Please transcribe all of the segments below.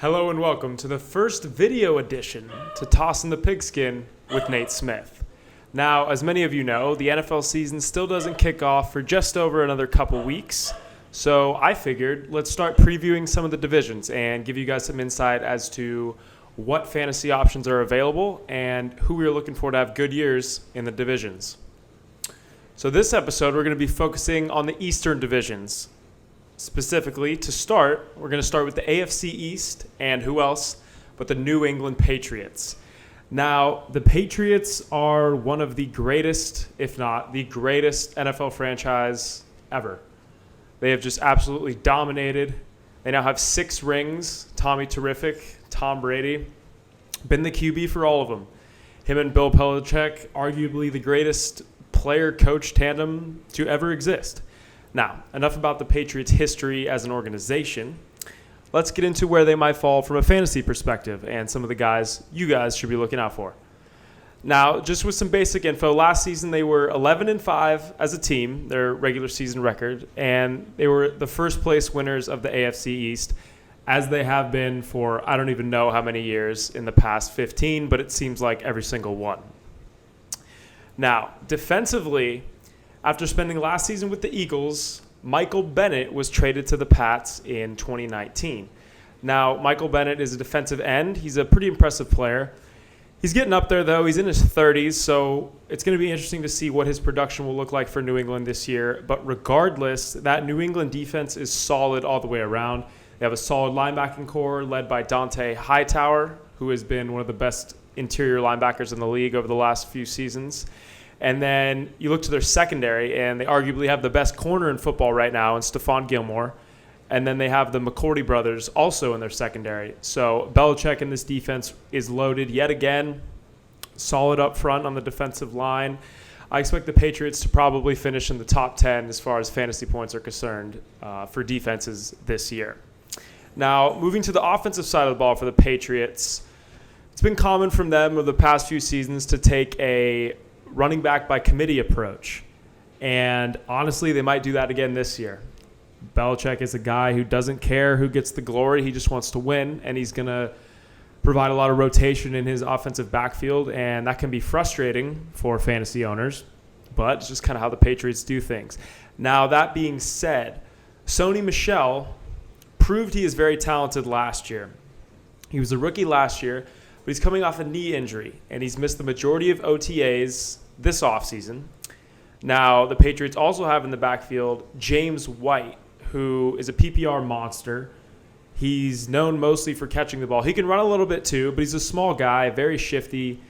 Hello and welcome to the first video edition to Tossin the Pigskin with Nate Smith. Now, as many of you know, the NFL season still doesn't kick off for just over another couple weeks. So I figured let's start previewing some of the divisions and give you guys some insight as to what fantasy options are available and who we are looking for to have good years in the divisions. So this episode, we're going to be focusing on the Eastern divisions. Specifically, to start, we're going to start with the AFC East and who else but the New England Patriots. Now, the Patriots are one of the greatest, if not the greatest NFL franchise ever. They have just absolutely dominated. They now have 6 rings. Tommy Terrific, Tom Brady, been the QB for all of them. Him and Bill Belichick, arguably the greatest player-coach tandem to ever exist. Now, enough about the Patriots' history as an organization. Let's get into where they might fall from a fantasy perspective and some of the guys you guys should be looking out for. Now, just with some basic info, last season they were 11-5 as a team, their regular season record, and they were the first place winners of the AFC East, as they have been for I don't even know how many years in the past 15, but it seems like every single one. Now, defensively, after spending last season with the Eagles, Michael Bennett was traded to the Pats in 2019. Now, Michael Bennett is a defensive end. He's a pretty impressive player. He's getting up there, though. He's in his 30s, so it's going to be interesting to see what his production will look like for New England this year. But regardless, that New England defense is solid all the way around. They have a solid linebacking core led by Dante Hightower, who has been one of the best interior linebackers in the league over the last few seasons. And then you look to their secondary, and they arguably have the best corner in football right now in Stephon Gilmore. And then they have the McCourty brothers also in their secondary. So Belichick in this defense is loaded yet again, solid up front on the defensive line. I expect the Patriots to probably finish in the top 10 as far as fantasy points are concerned for defenses this year. Now, moving to the offensive side of the ball for the Patriots, it's been common from them over the past few seasons to take a running back by committee approach. And honestly, they might do that again this year. Belichick is a guy who doesn't care who gets the glory. He just wants to win, and he's going to provide a lot of rotation in his offensive backfield, and that can be frustrating for fantasy owners, but it's just kind of how the Patriots do things. Now, that being said, Sony Michel proved he is very talented last year. He was a rookie last year, but he's coming off a knee injury, and he's missed the majority of OTAs this offseason. Now, the Patriots also have in the backfield James White, who is a PPR monster. He's known mostly for catching the ball. He can run a little bit too, but he's a small guy, very shifty,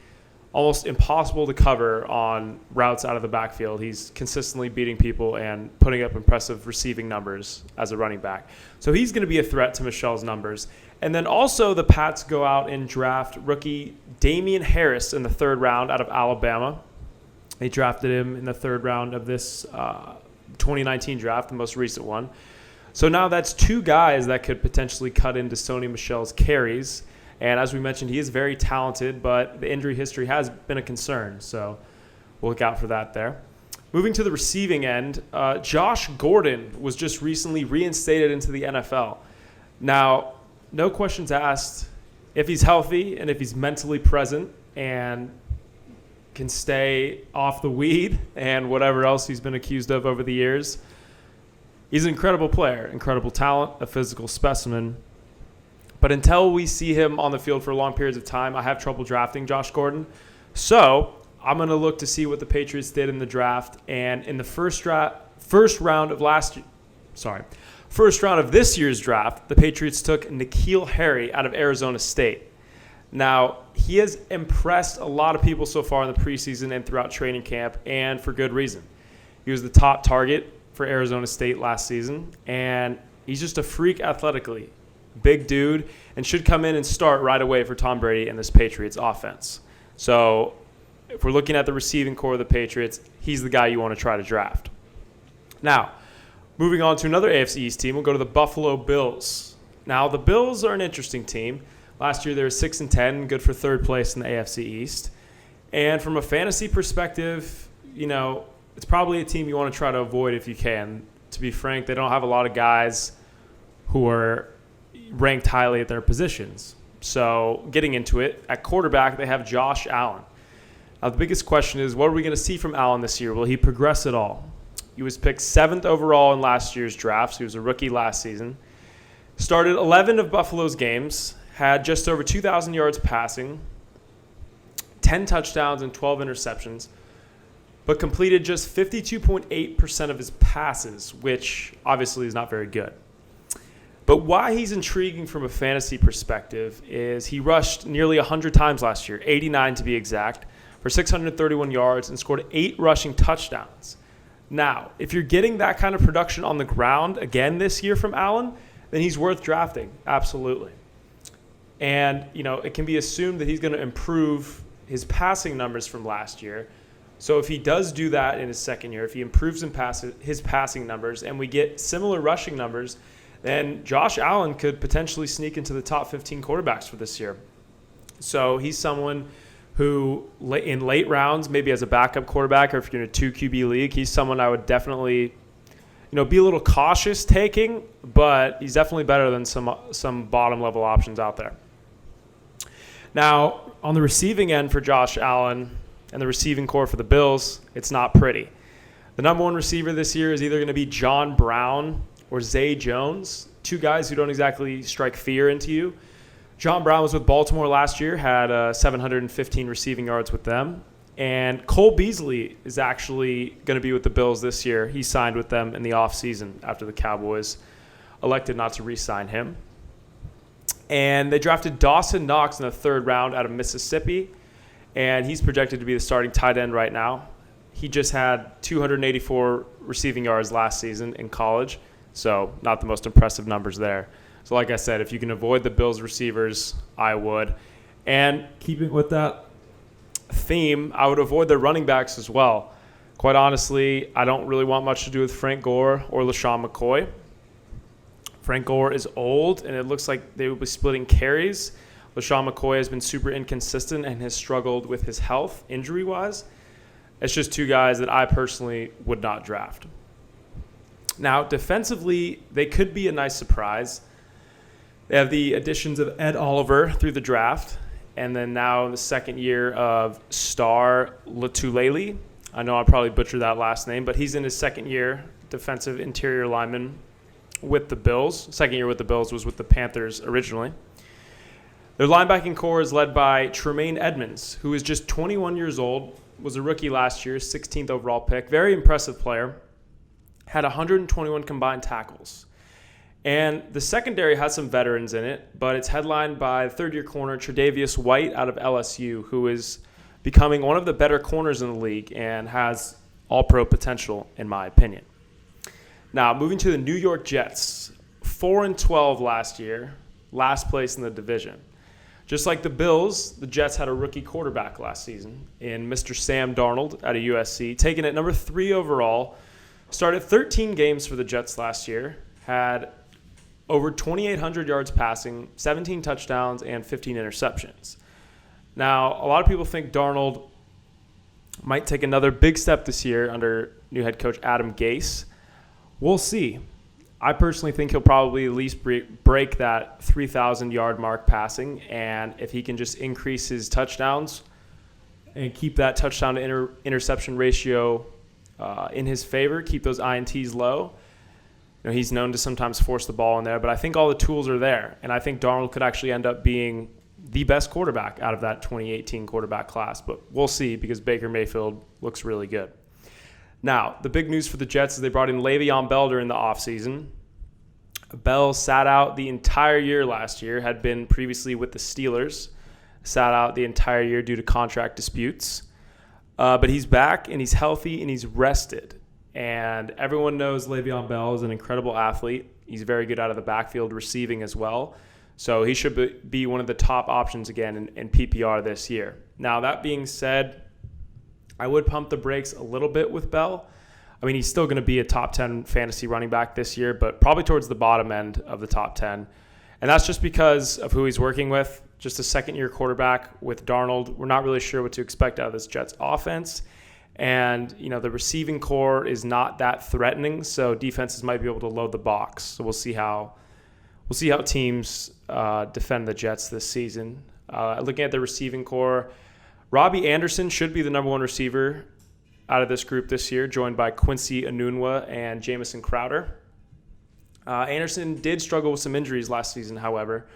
almost impossible to cover on routes out of the backfield. He's consistently beating people and putting up impressive receiving numbers as a running back. So he's going to be a threat to Michel's numbers. And then also the Pats go out and draft rookie Damian Harris in the 3rd round out of Alabama. They drafted him in the 3rd round of this 2019 draft, the most recent one. So now that's 2 guys that could potentially cut into Sony Michel's carries. And as we mentioned, he is very talented, but the injury history has been a concern. So we'll look out for that there. Moving to the receiving end, Josh Gordon was just recently reinstated into the NFL. Now, no questions asked, if he's healthy and if he's mentally present and can stay off the weed and whatever else he's been accused of over the years. He's an incredible player, incredible talent, a physical specimen. But until we see him on the field for long periods of time, I have trouble drafting Josh Gordon. So I'm going to look to see what the Patriots did in the draft. And in the first round of this year's draft, the Patriots took N'Keal Harry out of Arizona State. Now, he has impressed a lot of people so far in the preseason and throughout training camp, and for good reason. He was the top target for Arizona State last season, and he's just a freak athletically. Big dude, and should come in and start right away for Tom Brady and this Patriots offense. So if we're looking at the receiving core of the Patriots, he's the guy you want to try to draft. Now, moving on to another AFC East team, we'll go to the Buffalo Bills. Now, the Bills are an interesting team. Last year, they were 6-10, good for 3rd place in the AFC East. And from a fantasy perspective, it's probably a team you want to try to avoid if you can. To be frank, they don't have a lot of guys who are ranked highly at their positions. So getting into it, at quarterback, they have Josh Allen. Now, the biggest question is, what are we going to see from Allen this year? Will he progress at all? He was picked 7th overall in last year's draft. So he was a rookie last season. Started 11 of Buffalo's games, had just over 2,000 yards passing, 10 touchdowns and 12 interceptions, but completed just 52.8% of his passes, which obviously is not very good. But why he's intriguing from a fantasy perspective is he rushed nearly 100 times last year, 89 to be exact, for 631 yards and scored 8 rushing touchdowns. Now, if you're getting that kind of production on the ground again this year from Allen, then he's worth drafting, absolutely. And, it can be assumed that he's going to improve his passing numbers from last year. So if he does do that in his second year, if he improves his passing numbers and we get similar rushing numbers, then Josh Allen could potentially sneak into the top 15 quarterbacks for this year. So he's someone who in late rounds, maybe as a backup quarterback or if you're in a 2 QB league, he's someone I would definitely be a little cautious taking, but he's definitely better than some bottom-level options out there. Now, on the receiving end for Josh Allen and the receiving core for the Bills, it's not pretty. The number one receiver this year is either going to be John Brown or Zay Jones, 2 guys who don't exactly strike fear into you. John Brown was with Baltimore last year, had 715 receiving yards with them. And Cole Beasley is actually going to be with the Bills this year. He signed with them in the offseason after the Cowboys elected not to re-sign him. And they drafted Dawson Knox in the 3rd round out of Mississippi, and he's projected to be the starting tight end right now. He just had 284 receiving yards last season in college, so not the most impressive numbers there. So like I said, if you can avoid the Bills receivers, I would. And keeping with that theme, I would avoid their running backs as well. Quite honestly, I don't really want much to do with Frank Gore or LaShawn McCoy. Frank Gore is old, and it looks like they will be splitting carries. LaShawn McCoy has been super inconsistent and has struggled with his health injury-wise. It's just 2 guys that I personally would not draft. Now, defensively, they could be a nice surprise. They have the additions of Ed Oliver through the draft, and then now in the second year of Star Lotulelei. I know I probably butchered that last name, but he's in his second year, defensive interior lineman with the Bills. Second year with the Bills, was with the Panthers originally. Their linebacking core is led by Tremaine Edmonds, who is just 21 years old, was a rookie last year, 16th overall pick. Very impressive player. Had 121 combined tackles. And the secondary has some veterans in it, but it's headlined by third-year corner Tre'Davious White out of LSU, who is becoming one of the better corners in the league and has all-pro potential, in my opinion. Now, moving to the New York Jets, 4-12 last year, last place in the division. Just like the Bills, the Jets had a rookie quarterback last season in Mr. Sam Darnold out of USC, taken at number 3 overall, started 13 games for the Jets last year, had over 2,800 yards passing, 17 touchdowns, and 15 interceptions. Now, a lot of people think Darnold might take another big step this year under new head coach Adam Gase. We'll see. I personally think he'll probably at least break that 3,000-yard mark passing, and if he can just increase his touchdowns and keep that touchdown to interception ratio in his favor, keep those INTs low. He's known to sometimes force the ball in there, but I think all the tools are there, and I think Darnold could actually end up being the best quarterback out of that 2018 quarterback class, but we'll see because Baker Mayfield looks really good. Now, the big news for the Jets is they brought in Le'Veon Bell during the offseason. Bell sat out the entire year last year, had been previously with the Steelers, sat out the entire year due to contract disputes. But he's back, and he's healthy, and he's rested. And everyone knows Le'Veon Bell is an incredible athlete. He's very good out of the backfield receiving as well. So he should be one of the top options again in PPR this year. Now, that being said, I would pump the brakes a little bit with Bell. I mean, he's still going to be a top 10 fantasy running back this year, but probably towards the bottom end of the top 10. And that's just because of who he's working with. Just a second-year quarterback with Darnold. We're not really sure what to expect out of this Jets offense. And, the receiving core is not that threatening, so defenses might be able to load the box. So we'll see how we'll see how teams defend the Jets this season. Looking at the receiving core, Robbie Anderson should be the number one receiver out of this group this year, joined by Quincy Enunwa and Jamison Crowder. Anderson did struggle with some injuries last season, however,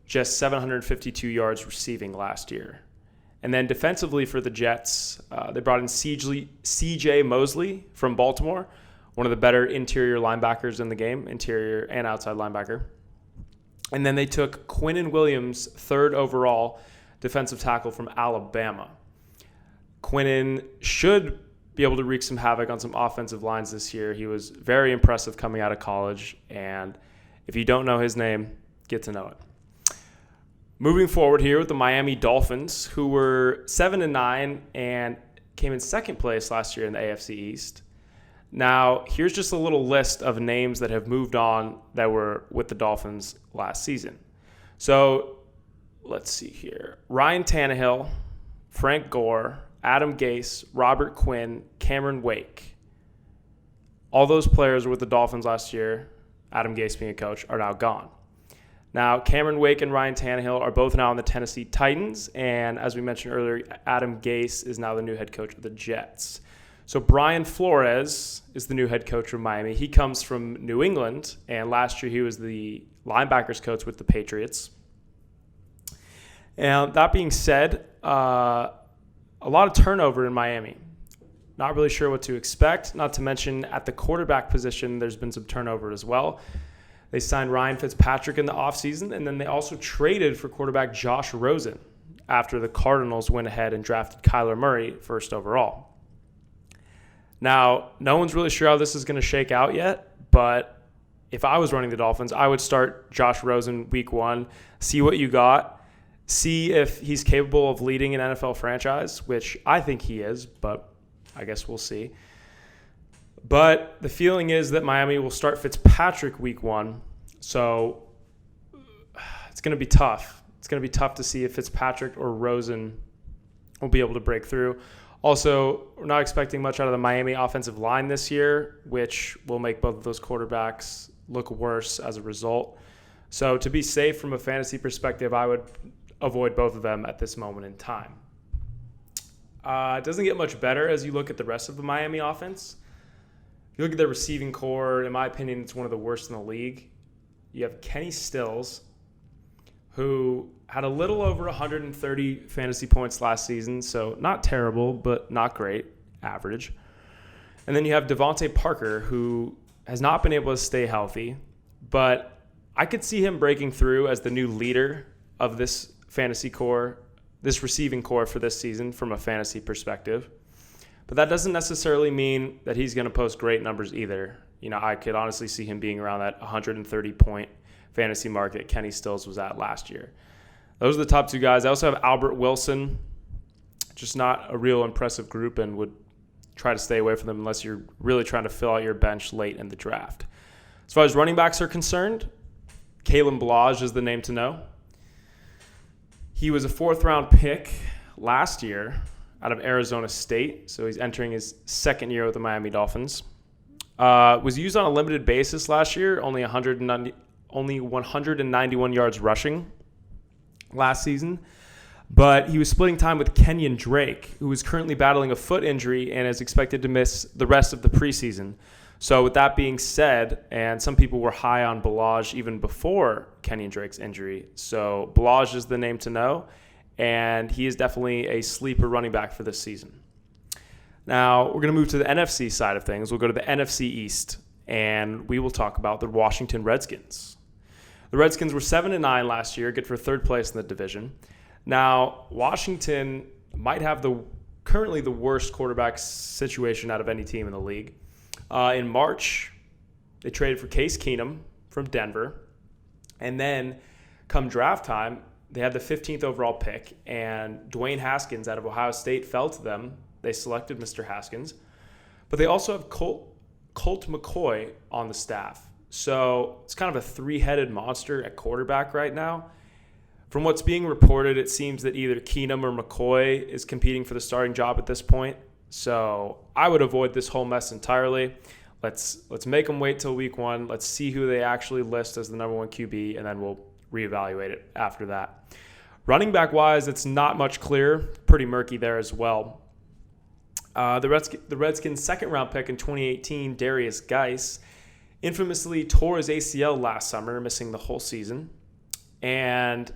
just 752 yards receiving last year. And then defensively for the Jets, they brought in C.J. Mosley from Baltimore, one of the better interior linebackers in the game, interior and outside linebacker. And then they took Quinnen Williams, third overall defensive tackle from Alabama. Quinnen should be able to wreak some havoc on some offensive lines this year. He was very impressive coming out of college, and if you don't know his name, get to know it. Moving forward here with the Miami Dolphins, who were 7-9 and came in second place last year in the AFC East. Now, here's just a little list of names that have moved on that were with the Dolphins last season. So, let's see here. Ryan Tannehill, Frank Gore, Adam Gase, Robert Quinn, Cameron Wake. All those players were with the Dolphins last year, Adam Gase being a coach, are now gone. Now, Cameron Wake and Ryan Tannehill are both now on the Tennessee Titans, and as we mentioned earlier, Adam Gase is now the new head coach of the Jets. So Brian Flores is the new head coach of Miami. He comes from New England, and last year he was the linebackers coach with the Patriots. And that being said, a lot of turnover in Miami. Not really sure what to expect, not to mention at the quarterback position, there's been some turnover as well. They signed Ryan Fitzpatrick in the offseason, and then they also traded for quarterback Josh Rosen after the Cardinals went ahead and drafted Kyler Murray first overall. Now, no one's really sure how this is going to shake out yet, but if I was running the Dolphins, I would start Josh Rosen week 1, see what you got, see if he's capable of leading an NFL franchise, which I think he is, but I guess we'll see. But the feeling is that Miami will start Fitzpatrick week 1, so it's going to be tough. It's going to be tough to see if Fitzpatrick or Rosen will be able to break through. Also, we're not expecting much out of the Miami offensive line this year, which will make both of those quarterbacks look worse as a result. So to be safe from a fantasy perspective, I would avoid both of them at this moment in time. It doesn't get much better as you look at the rest of the Miami offense. If you look at their receiving core, in my opinion, it's one of the worst in the league. You have Kenny Stills, who had a little over 130 fantasy points last season, so not terrible, but not great, average. And then you have Devontae Parker, who has not been able to stay healthy, but I could see him breaking through as the new leader of this fantasy core, this receiving core for this season from a fantasy perspective. But that doesn't necessarily mean that he's going to post great numbers either. You know, I could honestly see him being around that 130-point fantasy mark that Kenny Stills was at last year. Those are the top two guys. I also have Albert Wilson, just not a real impressive group, and would try to stay away from them unless you're really trying to fill out your bench late in the draft. As far as running backs are concerned, Kalen Ballage is the name to know. He was a 4th-round pick last year out of Arizona State, so he's entering his second year with the Miami Dolphins. Was used on a limited basis last year, only 191 yards rushing last season. But he was splitting time with Kenyon Drake, who is currently battling a foot injury and is expected to miss the rest of the preseason. So with that being said, and some people were high on Ballage even before Kenyon Drake's injury. So Ballage is the name to know, and he is definitely a sleeper running back for this season. Now, we're going to move to the NFC side of things. We'll go to the NFC East, and we will talk about the Washington Redskins. The Redskins were 7-9 last year, good for 3rd place in the division. Now, Washington might have currently the worst quarterback situation out of any team in the league. In March, they traded for Case Keenum from Denver. And then come draft time, they had the 15th overall pick, and Dwayne Haskins out of Ohio State fell to them. They selected Mr. Haskins. But they also have Colt McCoy on the staff. So it's kind of a 3-headed monster at quarterback right now. From what's being reported, it seems that either Keenum or McCoy is competing for the starting job at this point. So I would avoid this whole mess entirely. Let's make them wait till week 1. Let's see who they actually list as the number 1 QB, and then we'll reevaluate it after that. Running back wise, it's not much clear. Pretty murky there as well. The Redskins' second round pick in 2018, Darius Geis, infamously tore his ACL last summer, missing the whole season. And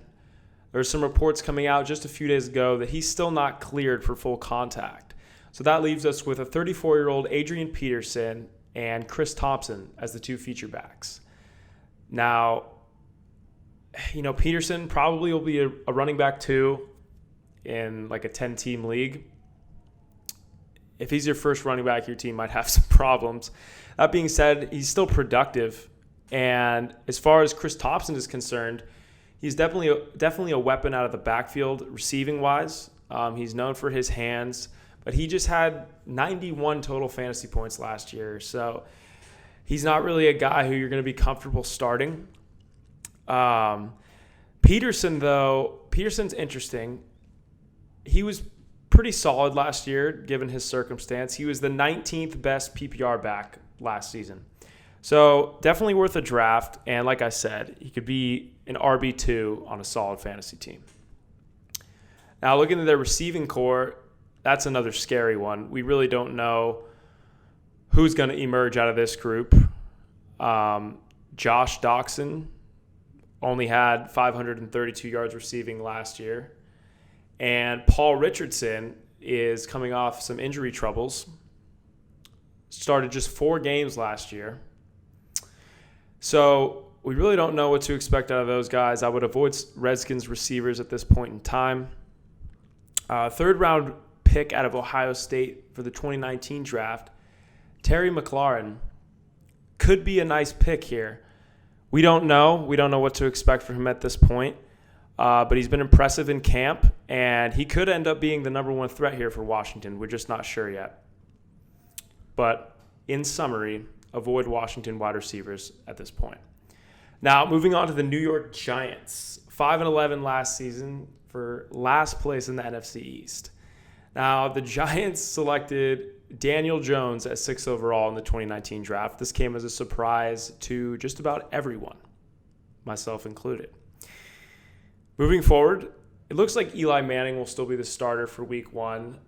there's some reports coming out just a few days ago that he's still not cleared for full contact. So that leaves us with a 34-year-old Adrian Peterson and Chris Thompson as the 2 feature backs. Now, Peterson probably will be a running back 2 in like a 10-team league. If he's your first running back, your team might have some problems. That being said, he's still productive. And as far as Chris Thompson is concerned, he's definitely a weapon out of the backfield receiving-wise. He's known for his hands, but he just had 91 total fantasy points last year. So he's not really a guy who you're going to be comfortable starting. Peterson's interesting. He was pretty solid last year, given his circumstance. He was the 19th best PPR back last season. So definitely worth a draft. And like I said, he could be an RB2 on a solid fantasy team. Now, looking at their receiving core, that's another scary one. We really don't know who's going to emerge out of this group. Josh Doctson only had 532 yards receiving last year. And Paul Richardson is coming off some injury troubles. Started just 4 games last year. So we really don't know what to expect out of those guys. I would avoid Redskins receivers at this point in time. Third round pick out of Ohio State for the 2019 draft, Terry McLaurin, could be a nice pick here. We don't know. We don't know what to expect from him at this point. But he's been impressive in camp, and he could end up being the number 1 threat here for Washington. We're just not sure yet. But in summary, avoid Washington wide receivers at this point. Now, moving on to the New York Giants. 5-11 last season for last place in the NFC East. Now, the Giants selected Daniel Jones at 6 overall in the 2019 draft. This came as a surprise to just about everyone, myself included. Moving forward, it looks like Eli Manning will still be the starter for week 1.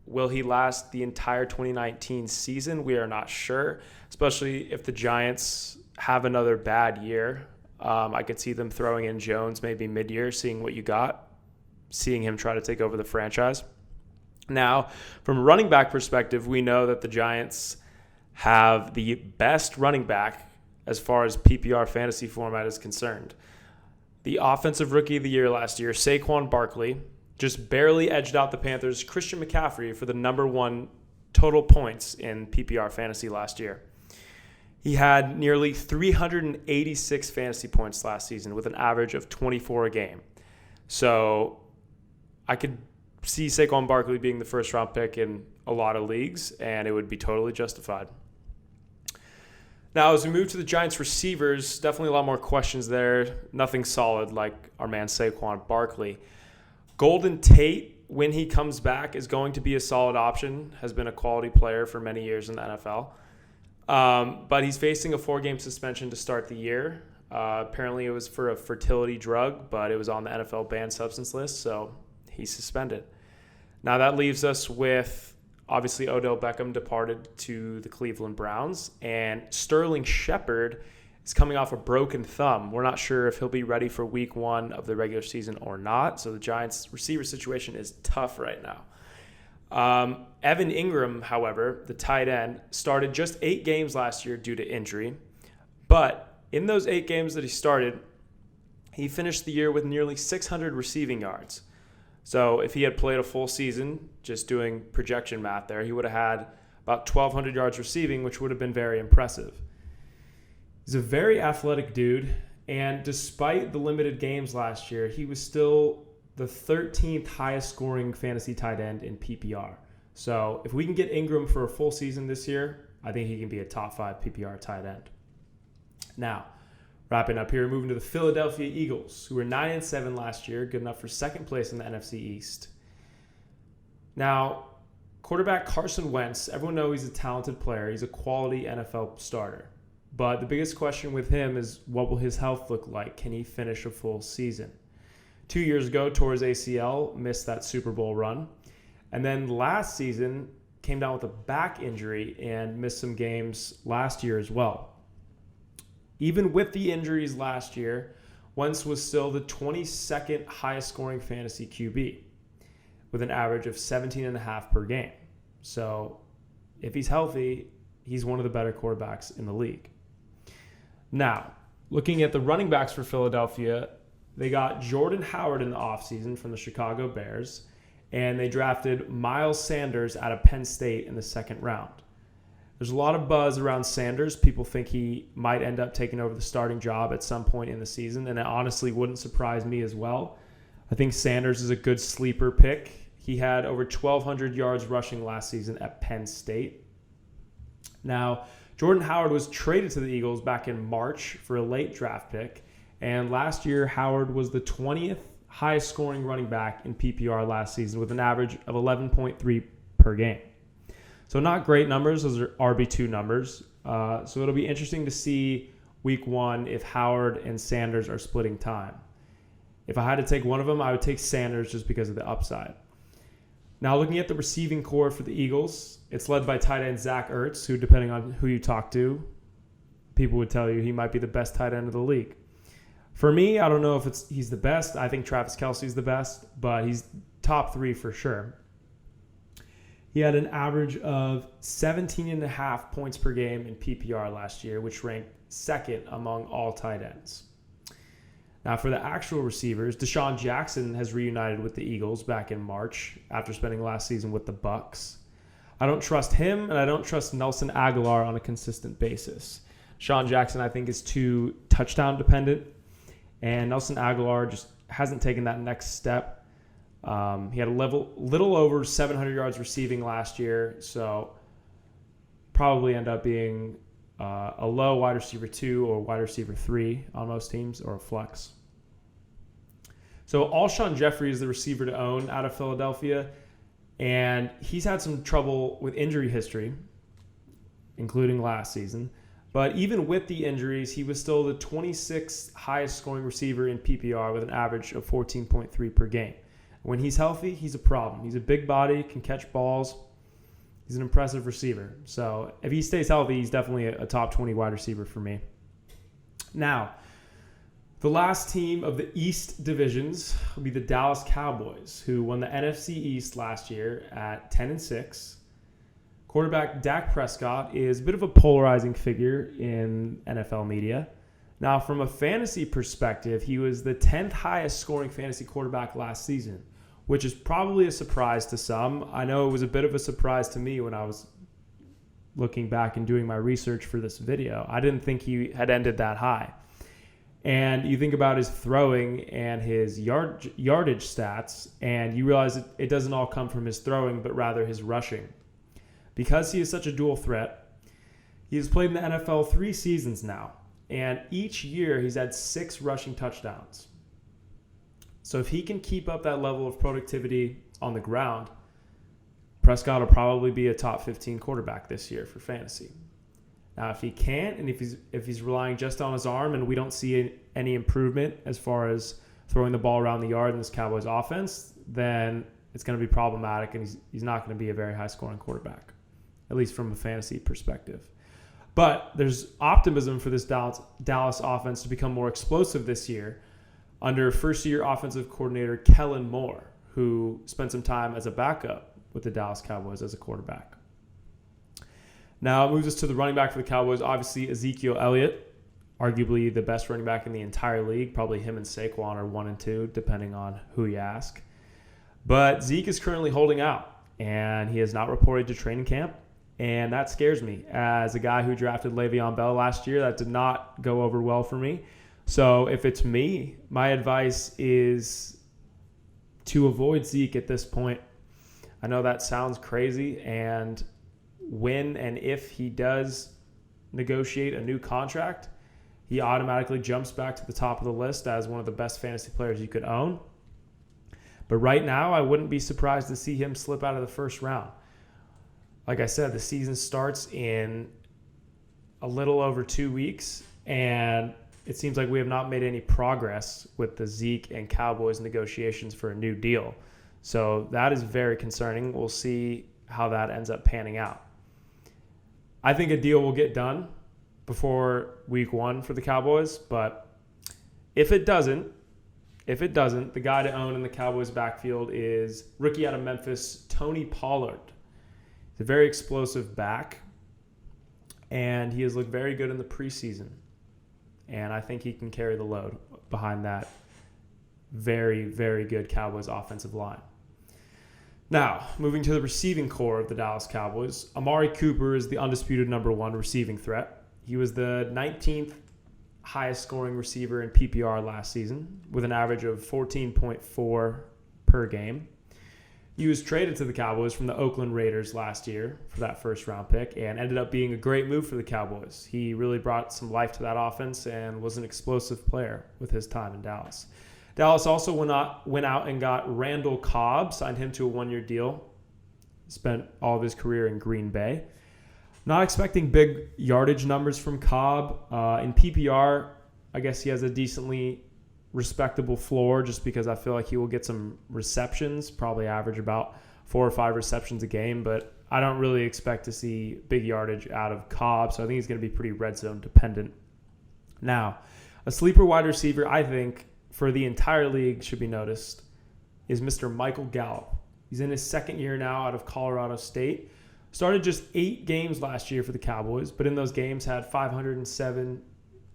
Will he last the entire 2019 season? We are not sure, especially if the Giants have another bad year. I could see them throwing in Jones maybe mid-year, seeing what you got, seeing him try to take over the franchise. Now, from a running back perspective, we know that the Giants have the best running back as far as PPR fantasy format is concerned. The offensive rookie of the year last year, Saquon Barkley, just barely edged out the Panthers' Christian McCaffrey for the number 1 total points in PPR fantasy last year. He had nearly 386 fantasy points last season with an average of 24 a game. So I could see Saquon Barkley being the first-round pick in a lot of leagues, and it would be totally justified. Now, as we move to the Giants receivers, definitely a lot more questions there. Nothing solid like our man Saquon Barkley. Golden Tate, when he comes back, is going to be a solid option. Has been a quality player for many years in the NFL. But he's facing a 4-game suspension to start the year. Apparently it was for a fertility drug, but it was on the NFL banned substance list, so he's suspended. Now that leaves us with, obviously, Odell Beckham departed to the Cleveland Browns, and Sterling Shepard is coming off a broken thumb. We're not sure if he'll be ready for week 1 of the regular season or not, so the Giants' receiver situation is tough right now. Evan Ingram, however, the tight end, started just 8 games last year due to injury, but in those 8 games that he started, he finished the year with nearly 600 receiving yards. So if he had played a full season, just doing projection math there, he would have had about 1,200 yards receiving, which would have been very impressive. He's a very athletic dude, and despite the limited games last year, he was still the 13th highest scoring fantasy tight end in PPR. So if we can get Ingram for a full season this year, I think he can be a top 5 PPR tight end. Now, wrapping up here, moving to the Philadelphia Eagles, who were 9-7 last year, good enough for second place in the NFC East. Now, Quarterback Carson Wentz, everyone knows he's a talented player. He's a quality NFL starter. But the biggest question with him is, what will his health look like? Can he finish a full season? 2 years ago, tore his ACL, missed that Super Bowl run. And then last season, came down with a back injury and missed some games last year as well. Even with the injuries last year, Wentz was still the 22nd highest scoring fantasy QB with an average of 17.5 per game. So if he's healthy, he's one of the better quarterbacks in the league. Now, looking at the running backs for Philadelphia, they got Jordan Howard in the offseason from the Chicago Bears, and they drafted Miles Sanders out of Penn State in the second round. There's a lot of buzz around Sanders. People think he might end up taking over the starting job at some point in the season, and it honestly wouldn't surprise me as well. I think Sanders is a good sleeper pick. He had over 1,200 yards rushing last season at Penn State. Now, Jordan Howard was traded to the Eagles back in March for a late draft pick, and last year Howard was the 20th highest scoring running back in PPR last season with an average of 11.3 per game. So not great numbers. Those are RB2 numbers. So it'll be interesting to see week one if Howard and Sanders are splitting time. If I had to take one of them, I would take Sanders just because of the upside. Now, looking at the receiving core for the Eagles, it's led by tight end Zach Ertz, who, depending on who you talk to, people would tell you he might be the best tight end of the league. For me, I don't know if he's the best. I think Travis Kelce's the best, but he's top three for sure. He had an average of 17.5 points per game in PPR last year, which ranked second among all tight ends. Now, for the actual receivers, Deshaun Jackson has reunited with the Eagles back in March after spending last season with the Bucs. I don't trust him, and I don't trust Nelson Aguilar on a consistent basis. Deshaun Jackson, I think, is too touchdown dependent, and Nelson Aguilar just hasn't taken that next step. He had a little over 700 yards receiving last year, so probably end up being a low wide receiver 2 or wide receiver 3 on most teams, or a flex. So Alshon Jeffrey is the receiver to own out of Philadelphia, and he's had some trouble with injury history, including last season. But even with the injuries, he was still the 26th highest scoring receiver in PPR with an average of 14.3 per game. When he's healthy, he's a problem. He's a big body, can catch balls. He's an impressive receiver. So if he stays healthy, he's definitely a top 20 wide receiver for me. Now, the last team of the East divisions will be the Dallas Cowboys, who won the NFC East last year at 10-6. Quarterback Dak Prescott is a bit of a polarizing figure in NFL media. Now, from a fantasy perspective, he was the 10th highest scoring fantasy quarterback last season, which is probably a surprise to some. I know it was a bit of a surprise to me when I was looking back and doing my research for this video. I didn't think he had ended that high. And you think about his throwing and his yardage stats, and you realize it doesn't all come from his throwing, but rather his rushing. Because he is such a dual threat, he has played in the NFL 3 seasons now, and each year he's had 6 rushing touchdowns. So if he can keep up that level of productivity on the ground, Prescott will probably be a top 15 quarterback this year for fantasy. Now, if he can't, and if he's relying just on his arm and we don't see any improvement as far as throwing the ball around the yard in this Cowboys offense, then it's going to be problematic, and he's not going to be a very high-scoring quarterback, at least from a fantasy perspective. But there's optimism for this Dallas offense to become more explosive this year under first-year offensive coordinator Kellen Moore, who spent some time as a backup with the Dallas Cowboys as a quarterback. Now it moves us to the running back for the Cowboys. Obviously, Ezekiel Elliott, arguably the best running back in the entire league. Probably him and Saquon are 1 and 2, depending on who you ask. But Zeke is currently holding out, and he has not reported to training camp. And that scares me. As a guy who drafted Le'Veon Bell last year, that did not go over well for me. So if it's me, my advice is to avoid Zeke at this point. I know that sounds crazy, and when and if he does negotiate a new contract, he automatically jumps back to the top of the list as one of the best fantasy players you could own. But right now, I wouldn't be surprised to see him slip out of the first round. like I said, the season starts in a little over 2 weeks, and it seems like we have not made any progress with the Zeke and Cowboys negotiations for a new deal. So that is very concerning. We'll see how that ends up panning out. I think a deal will get done before week 1 for the Cowboys, but if it doesn't, the guy to own in the Cowboys backfield is rookie out of Memphis, Tony Pollard. He's a very explosive back, and he has looked very good in the preseason. And I think he can carry the load behind that very, very good Cowboys offensive line. Now, moving to the receiving core of the Dallas Cowboys, Amari Cooper is the undisputed number 1 receiving threat. He was the 19th highest scoring receiver in PPR last season with an average of 14.4 per game. He was traded to the Cowboys from the Oakland Raiders last year for that first-round pick and ended up being a great move for the Cowboys. He really brought some life to that offense and was an explosive player with his time in Dallas. Dallas also went out and got Randall Cobb, signed him to a 1-year deal. Spent all of his career in Green Bay. Not expecting big yardage numbers from Cobb. In PPR, I guess he has a decently respectable floor just because I feel like he will get some receptions, probably average about 4 or 5 receptions a game, but I don't really expect to see big yardage out of Cobb, so I think he's going to be pretty red zone dependent. Now, a sleeper wide receiver, I think, for the entire league should be noticed, is Mr. Michael Gallup. He's in his second year now out of Colorado State. Started just 8 games last year for the Cowboys, but in those games had 507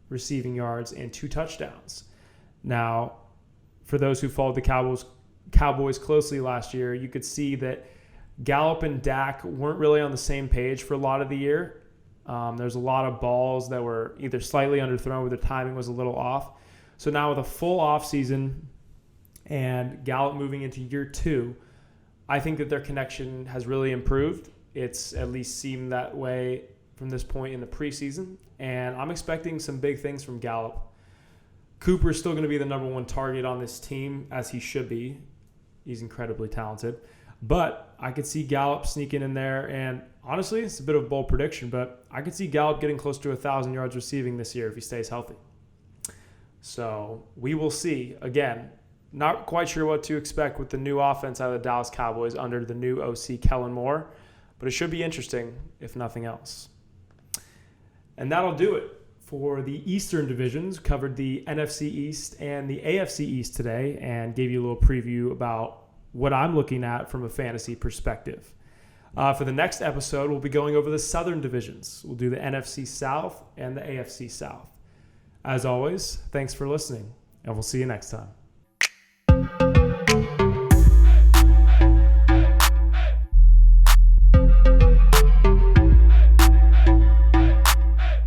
receiving yards and 2 touchdowns. Now, for those who followed the Cowboys closely last year, you could see that Gallup and Dak weren't really on the same page for a lot of the year. There's a lot of balls that were either slightly underthrown or the timing was a little off. So now with a full offseason and Gallup moving into year 2, I think that their connection has really improved. It's at least seemed that way from this point in the preseason, and I'm expecting some big things from Gallup. Cooper is still going to be the number 1 target on this team, as he should be. He's incredibly talented. But I could see Gallup sneaking in there, and honestly, it's a bit of a bold prediction, but I could see Gallup getting close to 1,000 yards receiving this year if he stays healthy. So we will see. Again, not quite sure what to expect with the new offense out of the Dallas Cowboys under the new OC Kellen Moore, but it should be interesting, if nothing else. And that'll do it for the Eastern divisions. Covered the NFC East and the AFC East today and gave you a little preview about what I'm looking at from a fantasy perspective. For the next episode, we'll be going over the Southern divisions. We'll do the NFC South and the AFC South. As always, thanks for listening, and we'll see you next time.